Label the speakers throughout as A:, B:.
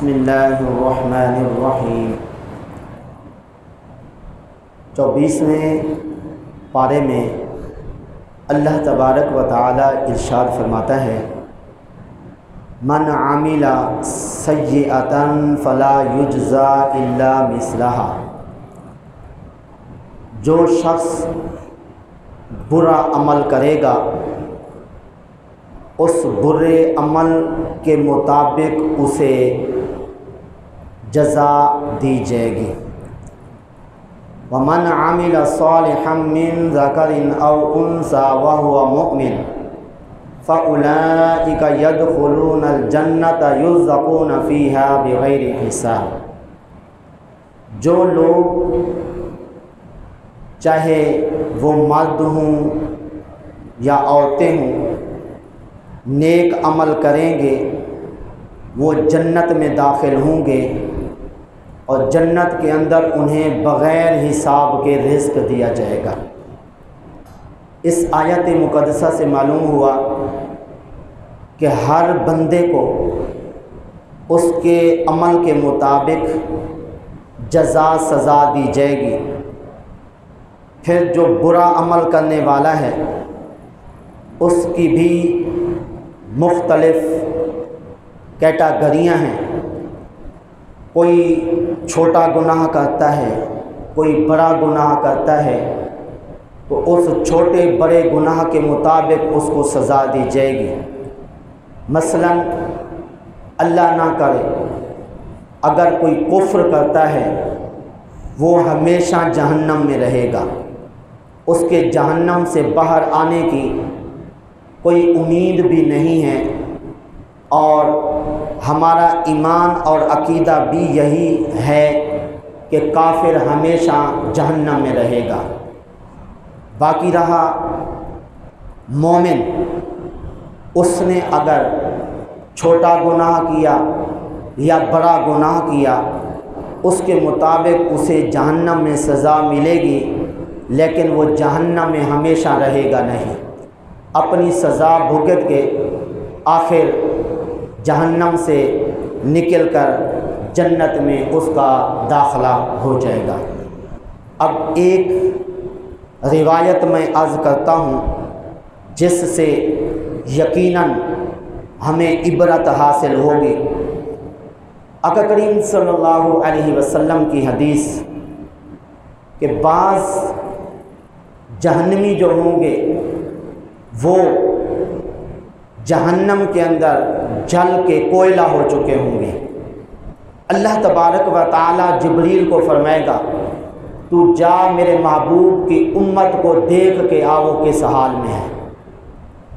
A: بسم اللہ الرحمن الرحیم 24ویں پارے میں اللہ تبارک و تعالی ارشاد فرماتا ہے، من عمل سیئۃ فلا یجزی الا مثلہا، جو شخص برا عمل کرے گا اس برے عمل کے مطابق اسے جزا دی جائے گی۔ وَمَنْ عَمِلَ صَالِحًا مِّن ذَكَرٍ أَوْ أُنثَىٰ وَهُوَ مُؤْمِنٌ فَأُولَٰئِكَ يَدْخُلُونَ الْجَنَّةَ يُرْزَقُونَ فِيهَا بِغَيْرِ حساب، جو لوگ چاہے وہ مرد ہوں یا عورتیں ہوں نیک عمل کریں گے وہ جنت میں داخل ہوں گے اور جنت کے اندر انہیں بغیر حساب کے رزق دیا جائے گا۔ اس آیت مقدسہ سے معلوم ہوا کہ ہر بندے کو اس کے عمل کے مطابق جزا سزا دی جائے گی۔ پھر جو برا عمل کرنے والا ہے اس کی بھی مختلف کیٹاگریاں ہیں، کوئی چھوٹا گناہ کرتا ہے، کوئی بڑا گناہ کرتا ہے، تو اس چھوٹے بڑے گناہ کے مطابق اس کو سزا دی جائے گی۔ مثلا اللہ نہ کرے اگر کوئی کفر کرتا ہے وہ ہمیشہ جہنم میں رہے گا، اس کے جہنم سے باہر آنے کی کوئی امید بھی نہیں ہے، اور ہمارا ایمان اور عقیدہ بھی یہی ہے کہ کافر ہمیشہ جہنم میں رہے گا۔ باقی رہا مومن، اس نے اگر چھوٹا گناہ کیا یا بڑا گناہ کیا اس کے مطابق اسے جہنم میں سزا ملے گی، لیکن وہ جہنم میں ہمیشہ رہے گا نہیں، اپنی سزا بھگت کے آخر جہنم سے نکل کر جنت میں اس کا داخلہ ہو جائے گا۔ اب ایک روایت میں عرض کرتا ہوں جس سے یقیناً ہمیں عبرت حاصل ہوگی۔ آقا کریم صلی اللہ علیہ وسلم کی حدیث کہ بعض جہنمی جو ہوں گے وہ جہنم کے اندر جل کے کوئلہ ہو چکے ہوں گے۔ اللہ تبارک و تعالی جبریل کو فرمائے گا تو جا میرے محبوب کی امت کو دیکھ کے آؤ کس حال میں ہے۔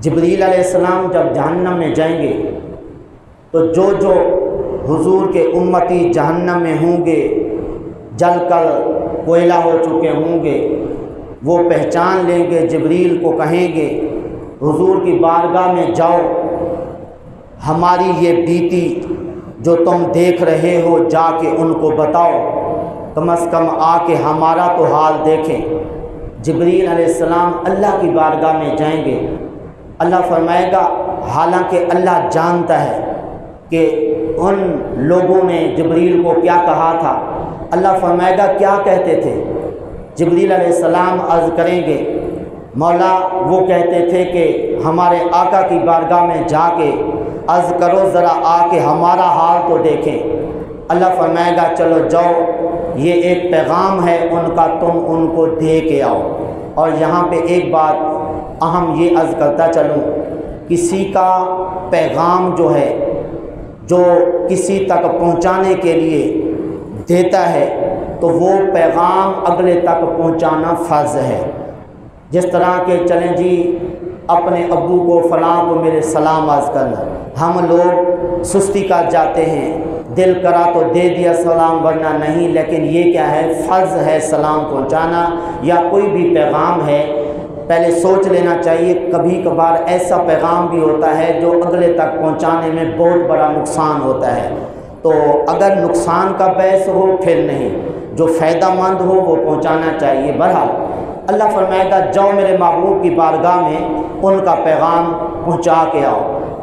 A: جبریل علیہ السلام جب جہنم میں جائیں گے تو جو حضور کے امتی جہنم میں ہوں گے جل کر کوئلہ ہو چکے ہوں گے وہ پہچان لیں گے، جبریل کو کہیں گے حضور کی بارگاہ میں جاؤ، ہماری یہ بیتی جو تم دیکھ رہے ہو جا کے ان کو بتاؤ، کم از کم آ کے ہمارا تو حال دیکھیں۔ جبریل علیہ السلام اللہ کی بارگاہ میں جائیں گے، اللہ فرمائے گا حالانکہ اللہ جانتا ہے کہ ان لوگوں نے جبریل کو کیا کہا تھا، اللہ فرمائے گا کیا کہتے تھے؟ جبریل علیہ السلام عرض کریں گے مولا وہ کہتے تھے کہ ہمارے آقا کی بارگاہ میں جا کے عرض کرو ذرا آ کے ہمارا حال تو دیکھیں۔ اللہ فرمائے گا چلو جاؤ، یہ ایک پیغام ہے ان کا، تم ان کو دے کے آؤ۔ اور یہاں پہ ایک بات اہم یہ عرض کرتا چلوں، کسی کا پیغام جو ہے جو کسی تک پہنچانے کے لیے دیتا ہے تو وہ پیغام اگلے تک پہنچانا فرض ہے۔ جس طرح کہ چلیں جی اپنے ابو کو فلاں کو میرے سلام عرض کرنا، ہم لوگ سستی کر جاتے ہیں، دل کرا تو دے دیا سلام ورنہ نہیں، لیکن یہ کیا ہے فرض ہے سلام پہنچانا۔ یا کوئی بھی پیغام ہے پہلے سوچ لینا چاہیے، کبھی کبھار ایسا پیغام بھی ہوتا ہے جو اگلے تک پہنچانے میں بہت بڑا نقصان ہوتا ہے، تو اگر نقصان کا باعث ہو پھر نہیں، جو فائدہ مند ہو وہ پہنچانا چاہیے۔ بہرحال اللہ فرمائے گا جاؤ میرے محبوب کی بارگاہ میں ان کا پیغام پہنچا کے آؤ۔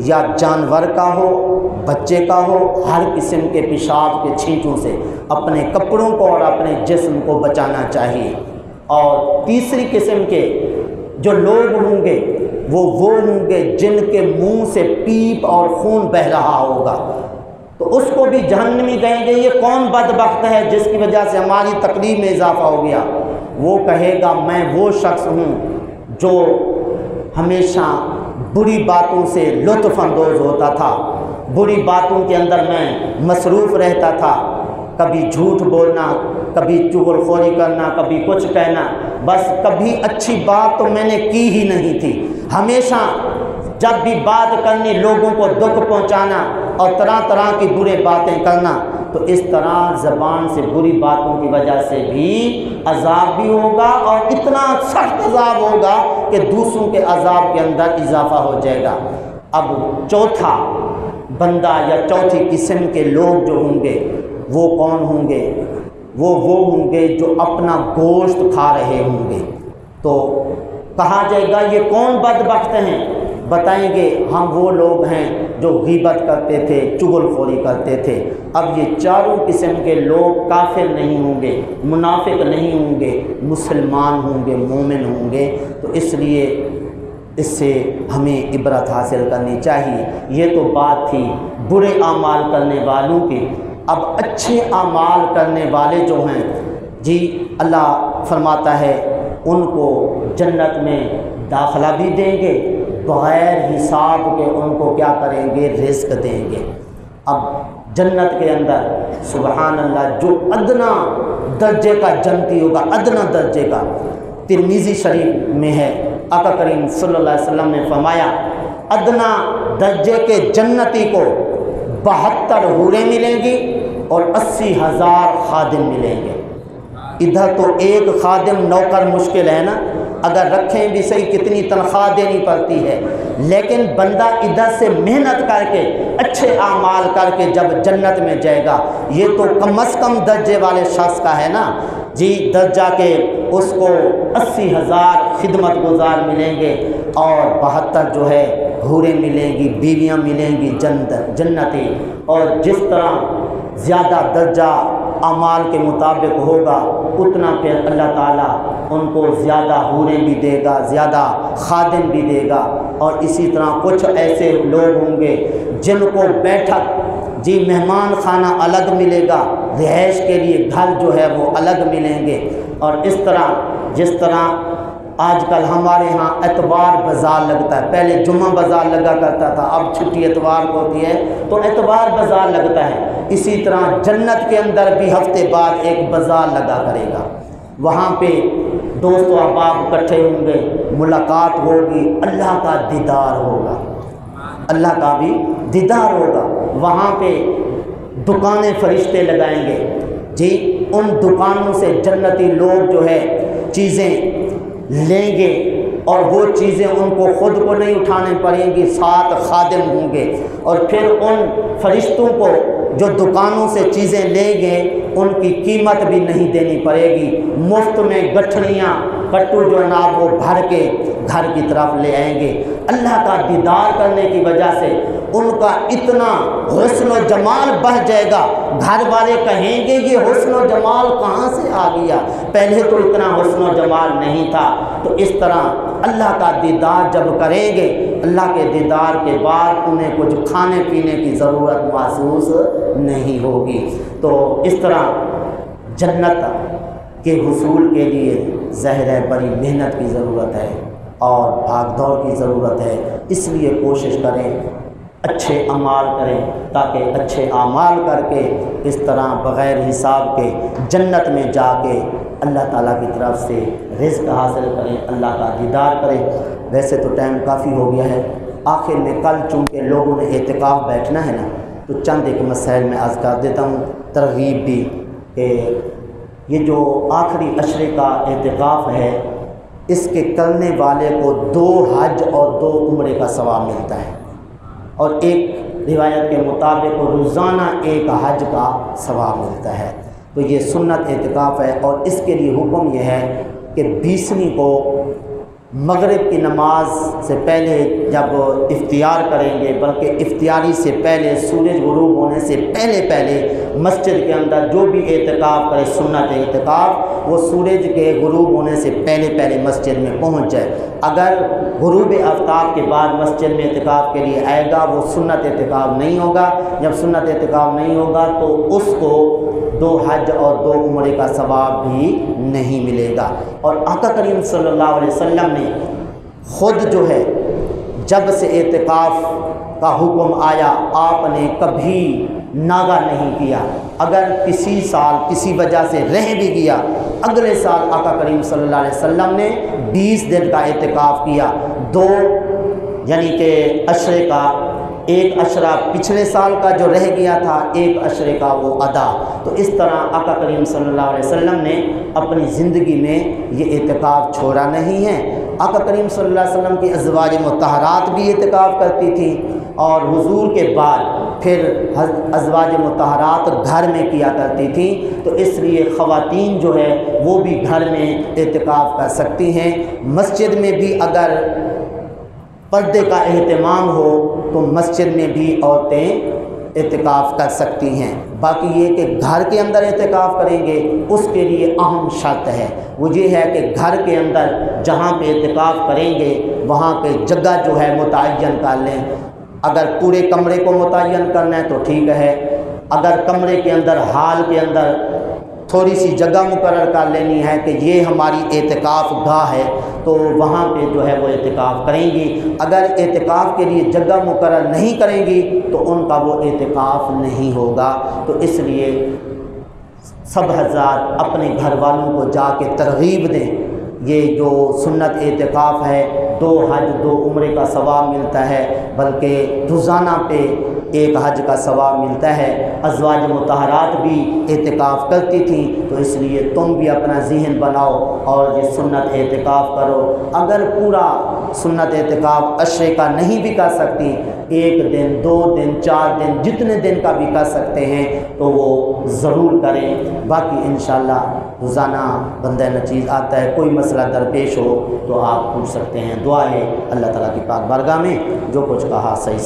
A: یا جانور کا ہو، بچے کا ہو، ہر قسم کے پیشاب کے چھینٹوں سے اپنے کپڑوں کو اور اپنے جسم کو بچانا چاہیے۔ اور تیسری قسم کے جو لوگ ہوں گے وہ ہوں گے جن کے منہ سے پیپ اور خون بہہ رہا ہوگا، تو اس کو بھی جہنمی کہیں گے۔ یہ کون بدبخت ہے جس کی وجہ سے ہماری تکلیف میں اضافہ ہو گیا؟ وہ کہے گا میں وہ شخص ہوں جو ہمیشہ بری باتوں سے لطف اندوز ہوتا تھا، بری باتوں کے اندر میں مصروف رہتا تھا، کبھی جھوٹ بولنا، کبھی چغل خوری کرنا، کبھی کچھ کہنا، بس کبھی اچھی بات تو میں نے کی ہی نہیں تھی، ہمیشہ جب بھی بات کرنی لوگوں کو دکھ پہنچانا اور طرح طرح کی برے باتیں کرنا۔ تو اس طرح زبان سے بری باتوں کی وجہ سے بھی عذاب بھی ہوگا، اور اتنا سخت عذاب ہوگا کہ دوسروں کے عذاب کے اندر اضافہ ہو جائے گا۔ اب چوتھا بندہ یا چوتھی قسم کے لوگ جو ہوں گے وہ کون ہوں گے؟ وہ ہوں گے جو اپنا گوشت کھا رہے ہوں گے۔ تو کہا جائے گا یہ کون بدبخت ہیں؟ بتائیں گے ہم وہ لوگ ہیں جو غیبت کرتے تھے، چغل خوری کرتے تھے۔ اب یہ چاروں قسم کے لوگ کافر نہیں ہوں گے، منافق نہیں ہوں گے، مسلمان ہوں گے، مومن ہوں گے۔ تو اس لیے اس سے ہمیں عبرت حاصل کرنی چاہیے۔ یہ تو بات تھی برے اعمال کرنے والوں کی۔ اب اچھے اعمال کرنے والے جو ہیں جی، اللہ فرماتا ہے ان کو جنت میں داخلہ بھی دیں گے، بغیر حساب کے ان کو کیا کریں گے؟ رزق دیں گے۔ اب جنت کے اندر سبحان اللہ جو ادنا درجے کا جنتی ہوگا، ادنا درجے کا، ترمذی شریف میں ہے، آقا کریم صلی اللہ علیہ وسلم نے فرمایا ادنا درجے کے جنتی کو 72 حوریں ملیں گی اور 80,000 خادم ملیں گے۔ ادھر تو ایک خادم نوکر مشکل ہے نا، اگر رکھیں بھی صحیح کتنی تنخواہ دینی پڑتی ہے، لیکن بندہ ادھر سے محنت کر کے اچھے اعمال کر کے جب جنت میں جائے گا، یہ تو کم از کم درجے والے شخص کا ہے نا جی درجہ کے، اس کو 80,000 خدمت گزار ملیں گے اور 72 جو ہے حوریں ملیں گی، بیویاں ملیں گی جنتی۔ اور جس طرح زیادہ درجہ اعمال کے مطابق ہوگا اتنا پھر اللہ تعالیٰ ان کو زیادہ حوریں بھی دے گا، زیادہ خادم بھی دے گا۔ اور اسی طرح کچھ ایسے لوگ ہوں گے جن کو بیٹھک جی مہمان خانہ الگ ملے گا، رہائش کے لیے گھر جو ہے وہ الگ ملیں گے۔ اور اس طرح جس طرح آج کل ہمارے ہاں اتوار بازار لگتا ہے، پہلے جمعہ بازار لگا کرتا تھا، اب چھٹی اتوار کو ہوتی ہے تو اتوار بازار لگتا ہے، اسی طرح جنت کے اندر بھی ہفتے بعد ایک بازار لگا کرے گا۔ وہاں پہ دوست و احباب اکٹھے ہوں گے، ملاقات ہوگی، اللہ کا دیدار ہوگا، اللہ کا بھی دیدار ہوگا۔ وہاں پہ دکانیں فرشتے لگائیں گے جی، ان دکانوں سے جنتی لوگ جو ہے چیزیں لیں گے، اور وہ چیزیں ان کو خود کو نہیں اٹھانے پڑیں گی، ساتھ خادم ہوں گے۔ اور پھر ان فرشتوں کو جو دکانوں سے چیزیں لیں گے ان کی قیمت بھی نہیں دینی پڑے گی، مفت میں گٹھڑیاں کٹو جو ناب وہ بھر کے گھر کی طرف لے آئیں گے۔ اللہ کا دیدار کرنے کی وجہ سے ان کا اتنا حسن و جمال بڑھ جائے گا، گھر والے کہیں گے یہ حسن و جمال کہاں سے آ گیا، پہلے تو اتنا حسن و جمال نہیں تھا۔ تو اس طرح اللہ کا دیدار جب کریں گے، اللہ کے دیدار کے بعد انہیں کچھ کھانے پینے کی ضرورت محسوس نہیں ہوگی۔ تو اس طرح جنت کے حصول کے لیے ظاہر ہے بڑی محنت کی ضرورت ہے اور بھاگ دوڑ کی ضرورت ہے، اس لیے کوشش کریں اچھے اعمال کریں تاکہ اچھے اعمال کر کے اس طرح بغیر حساب کے جنت میں جا کے اللہ تعالیٰ کی طرف سے رزق حاصل کریں، اللہ کا دیدار کریں۔ ویسے تو ٹائم کافی ہو گیا ہے، آخر میں کل چونکہ لوگوں نے اعتکاف بیٹھنا ہے نا، تو چند ایک مسائل میں عرض کر دیتا ہوں، ترغیب بھی کہ یہ جو آخری عشرے کا اعتکاف ہے اس کے کرنے والے کو 2 حج اور 2 عمرے کا ثواب ملتا ہے، اور ایک روایت کے مطابق روزانہ 1 حج کا ثواب ملتا ہے۔ تو یہ سنت اعتکاف ہے، اور اس کے لیے حکم یہ ہے کہ 20ویں کو مغرب کی نماز سے پہلے جب افطار کریں گے، بلکہ افطاری سے پہلے، سورج غروب ہونے سے پہلے مسجد کے اندر جو بھی اعتکاف کرے سنت اعتکاف، وہ سورج کے غروب ہونے سے پہلے مسجد میں پہنچ جائے۔ اگر غروب آفتاب کے بعد مسجد میں اعتکاف کے لیے آئے گا، وہ سنت اعتکاف نہیں ہوگا۔ جب سنت اعتکاف نہیں ہوگا تو اس کو 2 حج اور 2 عمرے کا ثواب بھی نہیں ملے گا۔ اور آقا کریم صلی اللہ علیہ وسلم نے خود جو ہے جب سے اعتکاف کا حکم آیا، آپ نے کبھی ناغہ نہیں کیا۔ اگر کسی سال کسی وجہ سے رہ بھی گیا، اگلے سال آقا کریم صلی اللہ علیہ وسلم نے 20 دن کا اعتکاف کیا، 2 یعنی کہ عشرے کا، 1 عشرہ پچھلے سال کا جو رہ گیا تھا، 1 عشرے کا وہ ادا۔ تو اس طرح آقا کریم صلی اللہ علیہ وسلم نے اپنی زندگی میں یہ اعتکاف چھوڑا نہیں ہے۔ آقا کریم صلی اللہ علیہ وسلم کی ازواج مطہرات بھی اعتکاف کرتی تھیں، اور حضور کے بعد پھر ازواج مطہرات گھر میں کیا کرتی تھیں، تو اس لیے خواتین جو ہے وہ بھی گھر میں اعتکاف کر سکتی ہیں۔ مسجد میں بھی اگر پردے کا اہتمام ہو تو مسجد میں بھی عورتیں اعتکاف کر سکتی ہیں۔ باقی یہ کہ گھر کے اندر اعتکاف کریں گے، اس کے لیے اہم شرط ہے، وہ یہ ہے کہ گھر کے اندر جہاں پہ اعتکاف کریں گے وہاں پہ جگہ جو ہے متعین کر لیں۔ اگر پورے کمرے کو متعین کرنا ہے تو ٹھیک ہے، اگر کمرے کے اندر، ہال کے اندر تھوڑی سی جگہ مقرر کر لینی ہے کہ یہ ہماری اعتکاف گاہ ہے، تو وہاں پہ جو ہے وہ اعتکاف کریں گی۔ اگر اعتکاف کے لیے جگہ مقرر نہیں کریں گی تو ان کا وہ اعتکاف نہیں ہوگا۔ تو اس لیے سب حضرات اپنے گھر والوں کو جا کے ترغیب دیں، یہ جو سنت اعتکاف ہے، 2 حج 2 عمرے کا ثواب ملتا ہے، بلکہ روزانہ پہ 1 حج کا ثواب ملتا ہے۔ ازواج مطہرات بھی اعتکاف کرتی تھیں، تو اس لیے تم بھی اپنا ذہن بناؤ اور یہ سنت اعتکاف کرو۔ اگر پورا سنت اعتکاف عشرے کا نہیں بھی کر سکتی، 1 دن 2 دن 4 دن جتنے دن کا بھی کر سکتے ہیں تو وہ ضرور کریں۔ باقی انشاءاللہ روزانہ بندہ نچیز آتا ہے، کوئی مسئلہ درپیش ہو تو آپ پوچھ سکتے ہیں۔ دعا ہے اللہ تعالیٰ کی پاک بارگاہ میں جو کچھ کہا صحیح